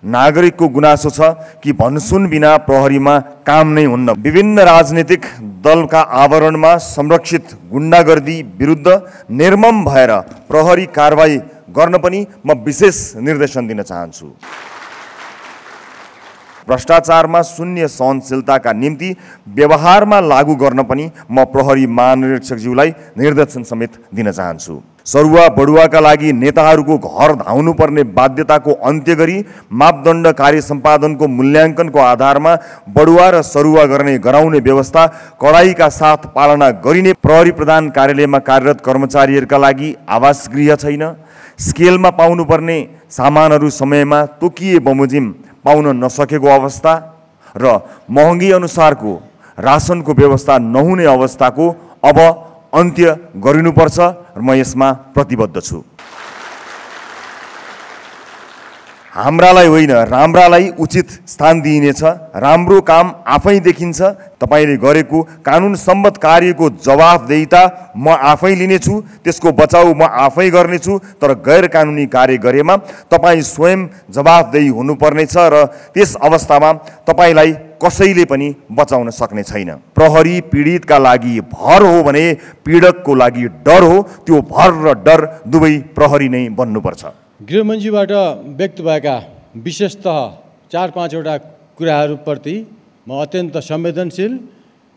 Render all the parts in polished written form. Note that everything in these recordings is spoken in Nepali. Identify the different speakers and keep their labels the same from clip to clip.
Speaker 1: नागरिकको गुनासो छ कि भन्सुन बिना प्रहरीमा काम नै हुन्न। विभिन्न राजनीतिक दलका आवरणमा संरक्षित गुण्डागर्दी विरुद्ध निर्मम भएर प्रहरी कारबाही गर्न पनि म विशेष निर्देशन दिन चाहन्छु। भ्रष्टाचारमा शून्य सहनशीलताका निम्ति व्यवहारमा लागू गर्न पनि म प्रहरी महानिरीक्षकज्यूलाई निर्देशन समेत दिन चाहन्छु। सरुवा बढुवाका लागि नेताहरूको घर धाउनुपर्ने बाध्यताको अन्त्य गरी मापदण्ड कार्य सम्पादनको मूल्याङ्कनको आधारमा बढुवा र सरुवा गराउने व्यवस्था कडाइका साथ पालना गरिने। प्रहरी प्रधान कार्यालयमा कार्यरत कर्मचारीहरूका लागि आवास गृह छैन, स्केलमा पाउनुपर्ने सामानहरू समयमा तोकिए बमोजिम पाउन नसकेको अवस्था र महँगी अनुसारको रासनको व्यवस्था नहुने अवस्थाको अब अन्त्य गरिनुपर्छ र म यसमा प्रतिबद्ध छु। हाम्रालाई होइन, राम्रालाई उचित स्थान दिइनेछ। राम्रो काम आफै देखिन्छ। तपाईले गरेको कानुन सम्बद्ध कार्यको जवाफदेहिता म आफै लिनेछु, त्यसको बचाउ म आफै गर्नेछु। तर गैर कानुनी कार्य गरेमा तपाई स्वयं जवाफदेही हुनुपर्नेछ र त्यस अवस्थामा तपाईलाई कसैले पनि बचाउन सक्ने छैन। प्रहरी पीडितका लागि भर हो भने पीडकको लागि डर हो। त्यो भर र डर दुवै प्रहरी नै बन्नुपर्छ।
Speaker 2: गृहमन्त्रीबाट व्यक्त भएका विशेषतः 4-5 कुराहरूप्रति म अत्यन्त संवेदनशील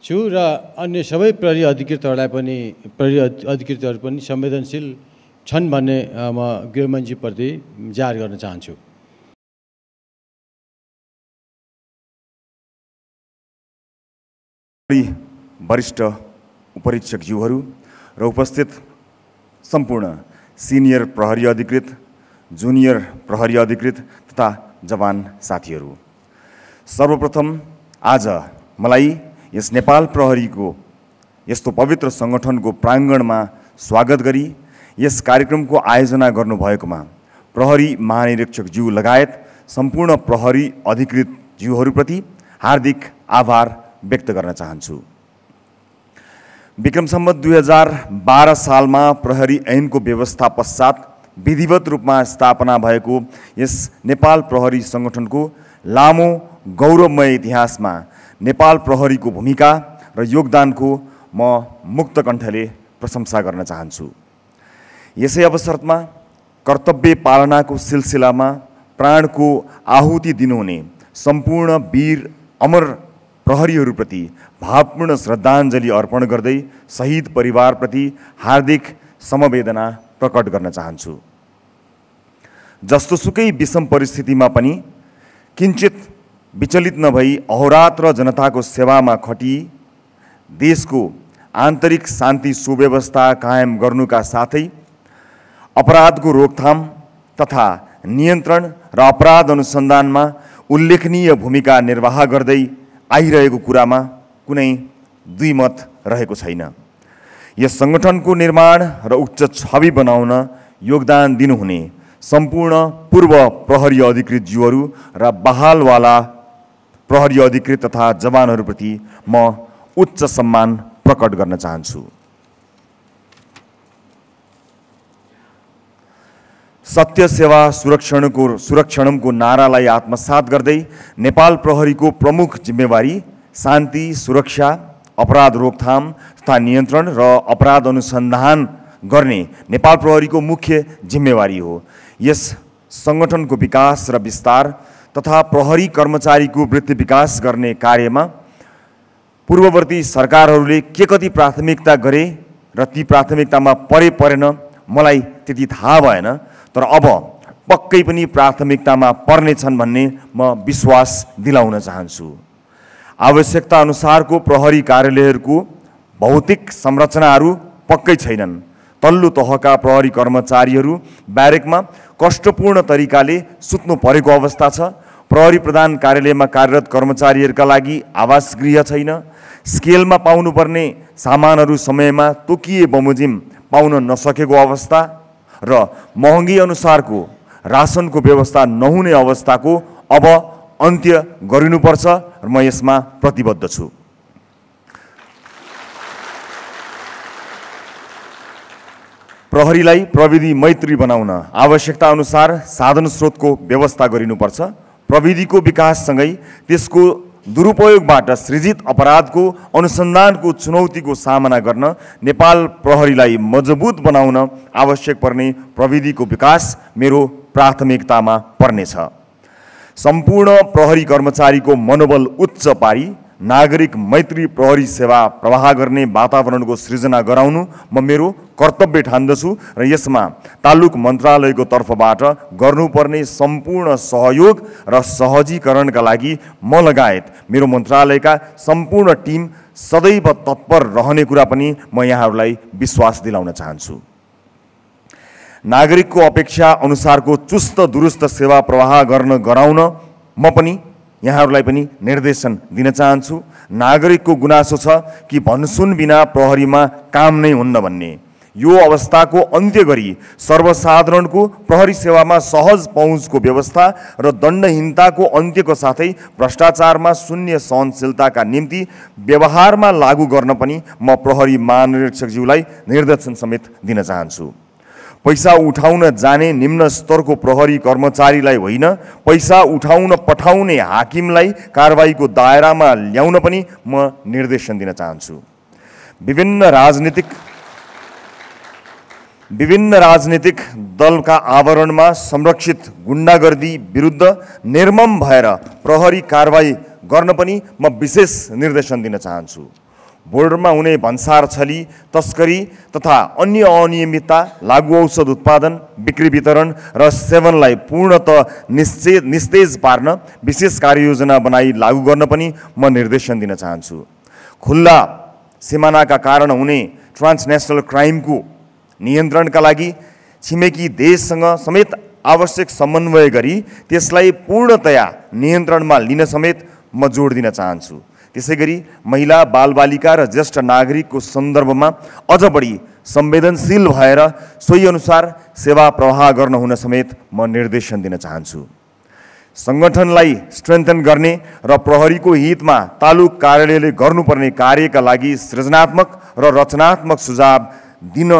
Speaker 2: छु र अन्य सबै प्रहरी अधिकृतहरू पनि संवेदनशील छन् भन्ने म गृहमन्त्रीप्रति जाहेर गर्न चाहन्छु।
Speaker 1: वरिष्ठ उपरीक्षकज्यूहरू र उपस्थित सम्पूर्ण सिनियर प्रहरी अधिकृत, जुनियर प्रहरी अधिकृत तथा जवान साथीहरू, सर्वप्रथम आज मलाई यस नेपाल प्रहरीको यस्तो पवित्र सङ्गठनको प्राङ्गणमा स्वागत गरी यस कार्यक्रमको आयोजना गर्नुभएकोमा प्रहरी महानिरीक्षकज्यू लगायत सम्पूर्ण प्रहरी अधिकृतज्यूहरूप्रति हार्दिक आभार व्यक्त गर्न चाहन्छु। विक्रम सम्वत 2012 सालमा प्रहरी ऐनको व्यवस्था पश्चात विधिवत रूपमा स्थापना भएको यस नेपाल प्रहरी सङ्गठनको लामो गौरवमय इतिहासमा नेपाल प्रहरीको भूमिका र योगदानको म मुक्त कण्ठले प्रशंसा गर्न चाहन्छु। यसै अवसरमा कर्तव्य पालनाको सिलसिलामा प्राणको आहुति दिनुहुने सम्पूर्ण वीर अमर प्रहरीहरूप्रति भावपूर्ण श्रद्धाञ्जली अर्पण गर्दै शहीद परिवारप्रति हार्दिक समवेदना प्रकट गर्न चाहन्छु। जस्तोसुकै विषम परिस्थितिमा पनि किञ्चित विचलित नभई अहोरात्र जनताको सेवामा खटी देशको आन्तरिक शान्ति सुव्यवस्था कायम गर्नुका साथै अपराधको रोकथाम तथा नियन्त्रण र अपराध अनुसन्धानमा उल्लेखनीय भूमिका निर्वाह गर्दै आइरहेको कुरामा कुनै द्विमत रहेको छैन। यस सङ्गठनको निर्माण र उच्च छवि बनाउन योगदान दिनुहुने सम्पूर्ण पूर्व प्रहरी अधिकृतज्यूहरू र बहालवाला प्रहरी अधिकृत तथा जवानहरूप्रति म उच्च सम्मान प्रकट गर्न चाहन्छु। सत्य सेवा सुरक्षणमको नारालाई आत्मसात गर्दै नेपाल प्रहरीको प्रमुख जिम्मेवारी शान्ति, सुरक्षा, अपराध रोकथाम तथा नियन्त्रण र अपराध अनुसन्धान गर्ने नेपाल प्रहरीको मुख्य जिम्मेवारी हो। यस सङ्गठनको विकास र विस्तार तथा प्रहरी कर्मचारीको वृत्ति विकास गर्ने कार्यमा पूर्ववर्ती सरकारहरूले के कति प्राथमिकता गरे र ती प्राथमिकतामा परेन मलाई त्यति थाहा भएन, तर अब पक्कै पनि प्राथमिकतामा पर्नेछन् भन्ने म विश्वास दिलाउन चाहन्छु। आवश्यकता अनुसारको प्रहरी कार्यालयहरूको भौतिक संरचनाहरू पक्कै छैनन्। तल्लो तहका प्रहरी कर्मचारीहरू ब्यारेकमा कष्टपूर्ण तरिकाले सुत्नु परेको अवस्था छ। प्रहरी प्रधान कार्यालयमा कार्यरत कर्मचारीहरूका लागि आवास गृह छैन, स्केलमा पाउनुपर्ने सामानहरू समयमा तोकिए बमोजिम पाउन नसकेको अवस्था र महँगी अनुसारको रासनको व्यवस्था नहुने अवस्थाको अब अन्त्य गरिनुपर्छ र म यसमा प्रतिबद्ध छु। प्रहरीलाई प्रविधि मैत्री बनाउन आवश्यकता अनुसार साधन स्रोतको व्यवस्था गरिनुपर्छ। प्रविधिको विकाससँगै त्यसको दुरुपयोगबाट सृजित अपराधको अनुसन्धानको चुनौतीको सामना गर्न नेपाल प्रहरीलाई मजबुत बनाउन आवश्यक पर्ने प्रविधिको विकास मेरो प्राथमिकतामा पर्नेछ। सम्पूर्ण प्रहरी कर्मचारीको मनोबल उच्च पारी नागरिक मैत्री प्रहरी सेवा प्रवाह गर्ने वातावरणको सृजना गराउनु म मेरो कर्तव्य ठान्दछु र यसमा तालुक मन्त्रालयको तर्फबाट गर्नुपर्ने सम्पूर्ण सहयोग र सहजीकरणका लागि म लगायत मेरो मन्त्रालयका सम्पूर्ण टिम सदैव तत्पर रहने कुरा पनि म यहाँहरूलाई विश्वास दिलाउन चाहन्छु। नागरिकको अपेक्षा अनुसारको चुस्त दुरुस्त सेवा प्रवाह गराउन म पनि यहाँहरूलाई पनि निर्देशन दिन चाहन्छु। नागरिकको गुनासो छ कि भनसुन बिना प्रहरीमा काम नै हुन्न भन्ने। यो अवस्थाको अन्त्य गरी सर्वसाधारणको प्रहरी सेवामा सहज पहुँचको व्यवस्था र दण्डहीनताको अन्त्यको साथै भ्रष्टाचारमा शून्य सहनशीलताका निम्ति व्यवहारमा लागू गर्न पनि म प्रहरी महानिरीक्षकज्यूलाई निर्देशन समेत दिन चाहन्छु। पैसा उठाउन जाने निम्न स्तरको प्रहरी कर्मचारीलाई होइन, पैसा उठाउन पठाउने हाकिमलाई कारबाहीको दायरामा ल्याउन पनि म निर्देशन दिन चाहन्छु। विभिन्न राजनीतिक दलका आवरणमा संरक्षित गुण्डागर्दी विरुद्ध निर्मम भएर प्रहरी कारबाही गर्न पनि म विशेष निर्देशन दिन चाहन्छु। बोर्डरमा हुने भन्सार छली, तस्करी तथा अन्य अनियमितता, लागू औषध उत्पादन, बिक्री वितरण र सेवनलाई पूर्णतः निस्तेज पार्न विशेष कार्ययोजना बनाई लागू गर्न पनि म निर्देशन दिन चाहन्छु। खुल्ला सिमानाका कारण हुने ट्रान्सनेसनल क्राइमको नियन्त्रणका लागि छिमेकी देशसँग समेत आवश्यक समन्वय गरी त्यसलाई पूर्णतया नियन्त्रणमा लिन समेत म जोड दिन चाहन्छु। त्यसैगरी महिला, बालबालिका र ज्येष्ठ नागरिकको सन्दर्भमा अझ बढी संवेदनशील भएर सोही अनुसार सेवा प्रवाह गर्न हुन समेत म निर्देशन दिन चाहन्छु। संगठनलाई स्ट्रेन्थन गर्ने र प्रहरीको हितमा तालुक कार्यालयले गर्नुपर्ने कार्यका लागि सृजनात्मक र रचनात्मक सुझाव दिन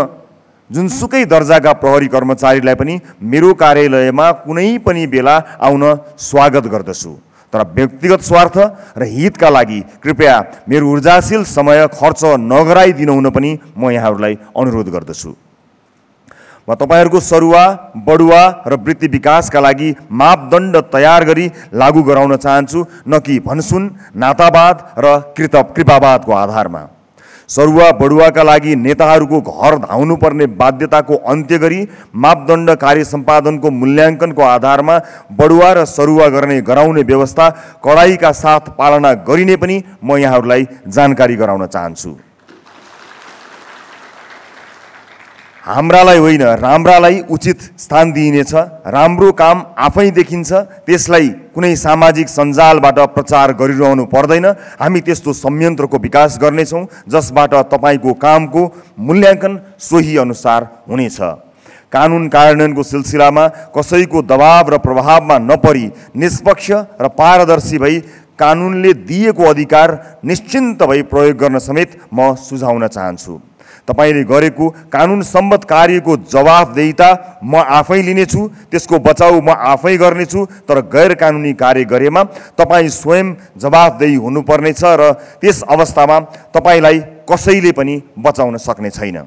Speaker 1: जुनसुकै दर्जाका प्रहरी कर्मचारीलाई पनि मेरो कार्यालयमा कुनै पनि बेला आउन स्वागत गर्दछु। तर व्यक्तिगत स्वार्थ र हितका लागि कृपया मेरो ऊर्जाशील समय खर्च नगराइदिनु हुन पनि म यहाँहरूलाई अनुरोध गर्दछु। म तपाईहरूको सरुवा, बढुवा र वृत्ति विकासका लागि मापदण्ड तयार गरी लागू गराउन चाहन्छु, न कि भनसुन, नातावाद र कृपावादको आधारमा। सरुवा बढुवाका लागि नेताहरूको घर धाउनुपर्ने बाध्यताको अन्त्य गरी मापदण्ड कार्य सम्पादनको मूल्याङ्कनको आधारमा बढुवा र सरुवा गराउने व्यवस्था कडाइका साथ पालना गरिने पनि म यहाँहरूलाई जानकारी गराउन चाहन्छु। हाम्रालाई होइन, राम्रालाई उचित स्थान दिइनेछ। राम्रो काम आफै देखिन्छ, त्यसलाई कुनै सामाजिक सञ्जालबाट प्रचार गरिरहनु पर्दैन। हामी त्यस्तो संयन्त्रको विकास गर्नेछौँ जसबाट तपाईँको कामको मूल्याङ्कन सोही अनुसार हुनेछ। कानुन कार्यान्वयनको सिलसिलामा कसैको दबाव र प्रभावमा नपरी निष्पक्ष र पारदर्शी भई कानुनले दिएको अधिकार निश्चिन्त भई प्रयोग गर्न समेत म सुझाउन चाहन्छु। तपाईले गरेको कानुन सम्बद्ध कार्यको जवाफदेहिता म आफै लिनेछु, त्यसको बचाउ म आफै गर्नेछु। तर गैर कानुनी कार्य गरेमा तपाईँ स्वयं जवाफदेही हुनुपर्नेछ र त्यस अवस्थामा तपाईलाई कसैले पनि बचाउन सक्ने छैन।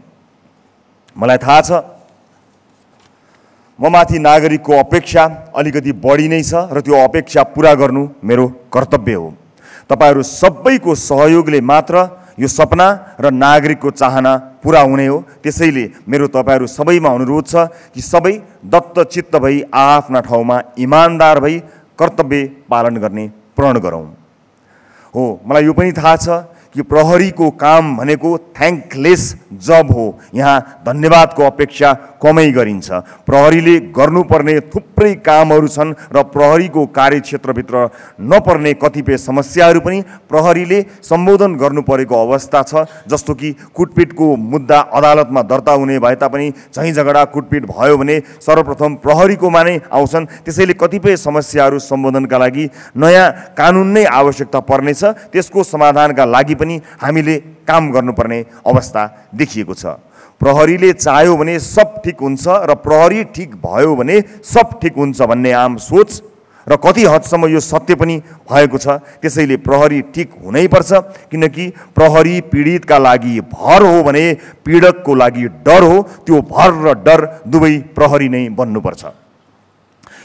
Speaker 1: मलाई थाहा छ म माथि नागरिकको अपेक्षा अलिकति बढी नै छ र त्यो अपेक्षा पूरा गर्नु मेरो कर्तव्य हो। तपाईहरू सबैको सहयोगले मात्र यो सपना र नागरिकको चाहना पूरा हुने हो। त्यसैले मेरो तपाईहरू सबैमा अनुरोध छ कि सबै दत्तचित्त भई आफ्ना ठाउँमा इमानदार भई कर्तव्य पालन गर्ने प्रण गरौँ। हो, मलाई यो पनि थाहा छ कि प्रहरीको काम भनेको थ्याङ्कलेस जब हो। यहाँ धन्यवादको अपेक्षा कमै गरिन्छ। प्रहरीले गर्नुपर्ने थुप्रै कामहरू छन् र प्रहरीको कार्यक्षेत्रभित्र नपर्ने कतिपय समस्याहरू पनि प्रहरीले सम्बोधन गर्नु परेको अवस्था छ। जस्तो कि कुटपिटको मुद्दा अदालतमा दर्ता हुने भए तापनि झैँ झगडा कुटपिट भयो भने सर्वप्रथम प्रहरीकोमा नै आउँछन्। त्यसैले कतिपय समस्याहरू सम्बोधनका लागि नयाँ कानुन नै आवश्यकता पर्नेछ। त्यसको समाधानका लागि पनि हामीले काम गर्नुपर्ने अवस्था देखिएको छ। प्रहरीले चाह्यो भने सब ठिक हुन्छ र प्रहरी ठिक भयो भने सब ठिक हुन्छ भन्ने आम सोच र कति हदसम्म यो सत्य पनि भएको छ। त्यसैले प्रहरी ठिक हुनैपर्छ, किनकि प्रहरी पीडितका लागि भर हो भने पीडकको लागि डर हो। त्यो भर र डर दुवै प्रहरी नै बन्नुपर्छ।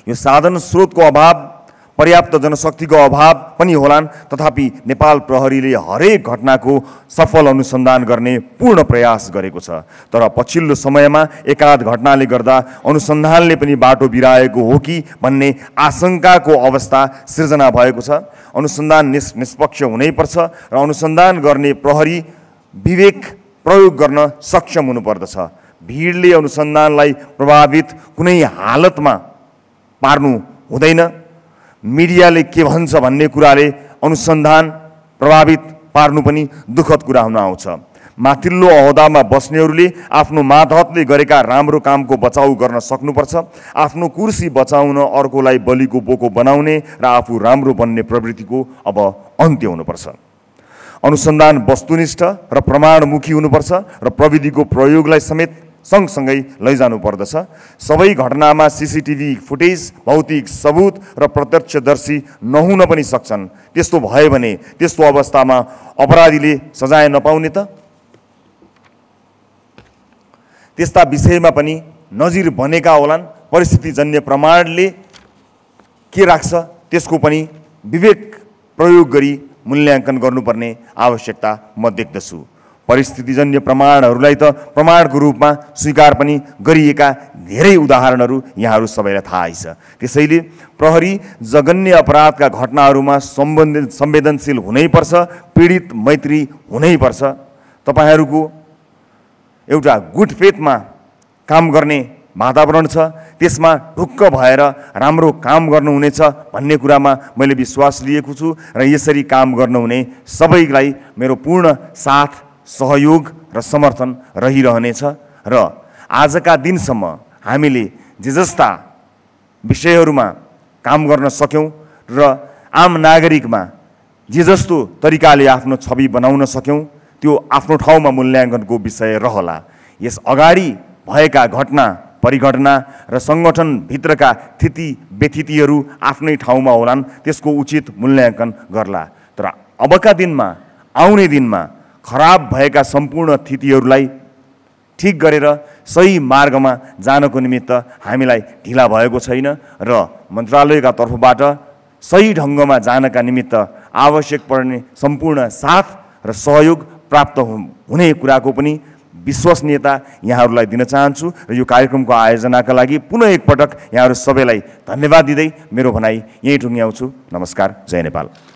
Speaker 1: यो साधन स्रोतको अभाव, पर्याप्त जनशक्तिको अभाव पनि होलान्, तथापि नेपाल प्रहरीले हरेक घटनाको सफल अनुसन्धान गर्ने पूर्ण प्रयास गरेको छ। तर पछिल्लो समयमा एकाध घटनाले गर्दा अनुसन्धानले पनि बाटो बिराएको हो कि भन्ने आशंकाको अवस्था सिर्जना भएको छ। अनुसन्धान निष्पक्ष हुनैपर्छ र अनुसन्धान गर्ने प्रहरी विवेक प्रयोग गर्न सक्षम हुनुपर्दछ। भिडले अनुसन्धानलाई प्रभावित कुनै हालतमा पार्नु हुँदैन। मिडियाले के भन्छ भन्ने कुराले अनुसन्धान प्रभावित पार्नु पनि दुःखद कुरा हुन आउँछ। माथिल्लो अहोदामा बस्नेहरूले आफ्नो मातहतले गरेका राम्रो कामको बचाउ गर्न सक्नुपर्छ। आफ्नो कुर्सी बचाउन अर्कोलाई बलिको बोको बनाउने र आफू राम्रो बन्ने प्रवृत्तिको अब अन्त्य हुनुपर्छ। अनुसन्धान वस्तुनिष्ठ र प्रमाणमुखी हुनुपर्छ र प्रविधिको प्रयोगलाई समेत सँगसँगै लैजानु पर्दछ। सबै घटनामा सीसीटीभी फुटेज, भौतिक सबुत र प्रत्यक्षदर्शी नहुन पनि सक्छन्। त्यस्तो भयो भने त्यस्तो अवस्थामा अपराधीले सजाय नपाउने त? त्यस्ता विषयमा पनि नजिर बनेका होलान्। परिस्थितिजन्य प्रमाणले के राख्छ त्यसको पनि विवेक प्रयोग गरी मूल्याङ्कन गर्नुपर्ने आवश्यकता म देख्दछु। परिस्थितिजन्य प्रमाणहरूलाई त प्रमाणको रूपमा स्वीकार पनि गरिएका धेरै उदाहरणहरू यहाँहरू सबैलाई थाहै छ। त्यसैले प्रहरी जघन्य अपराधका घटनाहरूमा संवेदनशील हुनैपर्छ, पीडित मैत्री हुनैपर्छ। तपाईँहरूको एउटा गुड फेथमा काम गर्ने वातावरण छ, त्यसमा ढुक्क भएर राम्रो काम गर्नुहुनेछ भन्ने कुरामा मैले विश्वास लिएको छु र यसरी काम गर्नुहुने सबैलाई मेरो पूर्ण साथ, सहयोग र समर्थन रहिरहनेछ। र आजका दिनसम्म हामीले जे जस्ता विषयहरूमा काम गर्न सक्यौँ र आम नागरिकमा जे जस्तो तरिकाले आफ्नो छवि बनाउन सक्यौँ त्यो आफ्नो ठाउँमा मूल्याङ्कनको विषय रहला। यस अगाडि भएका घटना, परिघटना र सङ्गठनभित्रका स्थिति व्यथितिहरू आफ्नै ठाउँमा होलान्, त्यसको उचित मूल्याङ्कन गर्ला। तर अबका दिनमा, आउने दिनमा खराब भएका सम्पूर्ण स्थितिहरूलाई ठिक गरेर सही मार्गमा जानको निमित्त हामीलाई ढिला भएको छैन र मन्त्रालयका तर्फबाट सही ढङ्गमा जानका निमित्त आवश्यक पर्ने सम्पूर्ण साथ र सहयोग प्राप्त हुने कुराको पनि विश्वसनीयता यहाँहरूलाई दिन चाहन्छु र यो कार्यक्रमको आयोजनाका लागि पुनः एकपटक यहाँहरू सबैलाई धन्यवाद दिँदै मेरो भनाइ यहीँ टुङ्ग्याउँछु। नमस्कार। जय नेपाल।